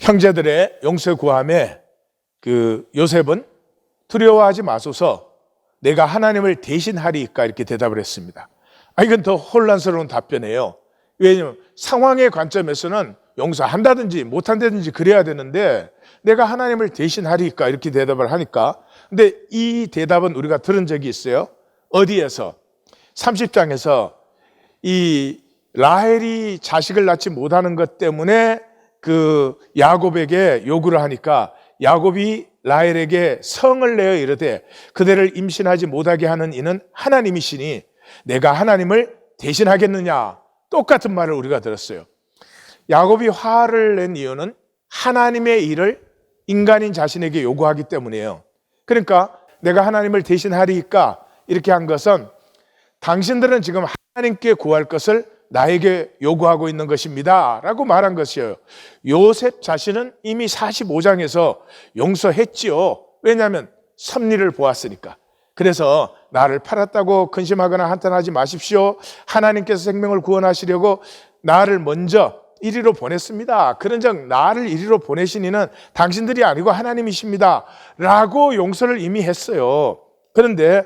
형제들의 용서 구함에 요셉은 두려워하지 마소서, 내가 하나님을 대신하리이까 이렇게 대답을 했습니다. 이건 더 혼란스러운 답변이에요. 왜냐하면 상황의 관점에서는 용서한다든지 못한다든지 그래야 되는데 내가 하나님을 대신하리이까 이렇게 대답을 하니까, 근데 이 대답은 우리가 들은 적이 있어요. 어디에서? 30장에서 이 라헬이 자식을 낳지 못하는 것 때문에 야곱에게 요구를 하니까 야곱이 라헬에게 성을 내어 이르되 그대를 임신하지 못하게 하는 이는 하나님이시니 내가 하나님을 대신하겠느냐, 똑같은 말을 우리가 들었어요. 야곱이 화를 낸 이유는 하나님의 일을 인간인 자신에게 요구하기 때문이에요. 그러니까 내가 하나님을 대신하리이까 이렇게 한 것은 당신들은 지금 하나님께 구할 것을 나에게 요구하고 있는 것입니다 라고 말한 것이에요. 요셉 자신은 이미 45장에서 용서했지요. 왜냐하면 섭리를 보았으니까. 그래서 나를 팔았다고 근심하거나 한탄하지 마십시오. 하나님께서 생명을 구원하시려고 나를 먼저 이리로 보냈습니다. 그런즉 나를 이리로 보내신 이는 당신들이 아니고 하나님이십니다 라고 용서를 이미 했어요. 그런데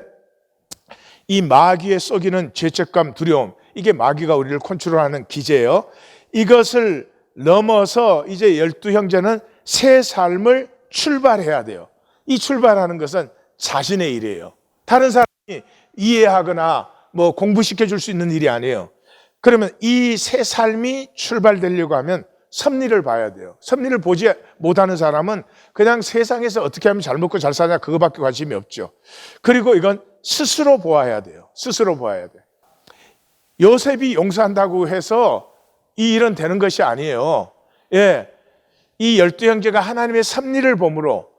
이 마귀의 쏘기는 죄책감, 두려움, 이게 마귀가 우리를 컨트롤하는 기제예요. 이것을 넘어서 이제 12형제는 새 삶을 출발해야 돼요. 이 출발하는 것은 자신의 일이에요. 다른 사람이 이해하거나 공부시켜줄 수 있는 일이 아니에요. 그러면 이 새 삶이 출발되려고 하면 섭리를 봐야 돼요. 섭리를 보지 못하는 사람은 그냥 세상에서 어떻게 하면 잘 먹고 잘 사냐 그거밖에 관심이 없죠. 그리고 이건 스스로 보아야 돼요. 스스로 보아야 돼요. 요셉이 용서한다고 해서 이 일은 되는 것이 아니에요. 이 12형제가 하나님의 섭리를 보므로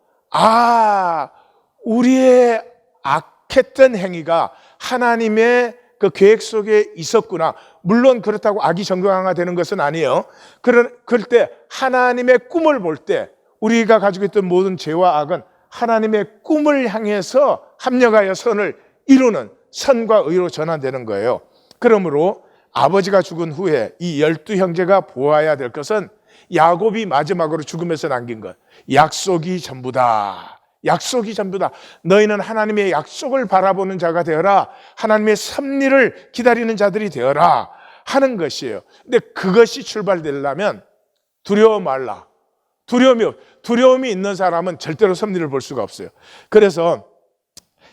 우리의 악했던 행위가 하나님의 그 계획 속에 있었구나. 물론 그렇다고 악이 정당화되는 것은 아니에요. 그럴 때 하나님의 꿈을 볼 때 우리가 가지고 있던 모든 죄와 악은 하나님의 꿈을 향해서 합력하여 선을 이루는 선과 의로 전환되는 거예요. 그러므로 아버지가 죽은 후에 이 12형제가 보아야 될 것은 야곱이 마지막으로 죽으면서 남긴 것, 약속이 전부다. 약속이 전부다. 너희는 하나님의 약속을 바라보는 자가 되어라. 하나님의 섭리를 기다리는 자들이 되어라 하는 것이에요. 근데 그것이 출발되려면 두려워 말라. 두려움이 있는 사람은 절대로 섭리를 볼 수가 없어요. 그래서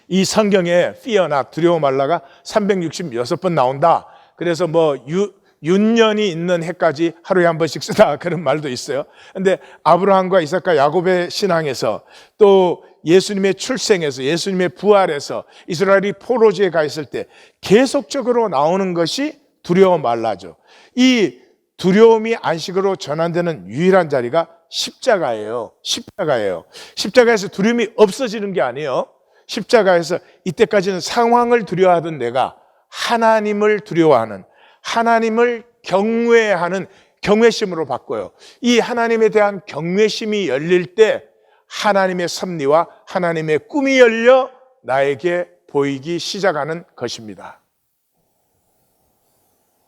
이 성경에 fear not, 두려워 말라가 366번 나온다. 그래서 윤년이 있는 해까지 하루에 한 번씩 쓰다 그런 말도 있어요. 근데 아브라함과 이삭과 야곱의 신앙에서 또 예수님의 출생에서 예수님의 부활에서 이스라엘이 포로지에 가 있을 때 계속적으로 나오는 것이 두려워 말라죠. 이 두려움이 안식으로 전환되는 유일한 자리가 십자가예요. 십자가에서 두려움이 없어지는 게 아니에요. 십자가에서 이때까지는 상황을 두려워하던 내가 하나님을 두려워하는, 하나님을 경외하는 경외심으로 바꿔요. 이 하나님에 대한 경외심이 열릴 때 하나님의 섭리와 하나님의 꿈이 열려 나에게 보이기 시작하는 것입니다.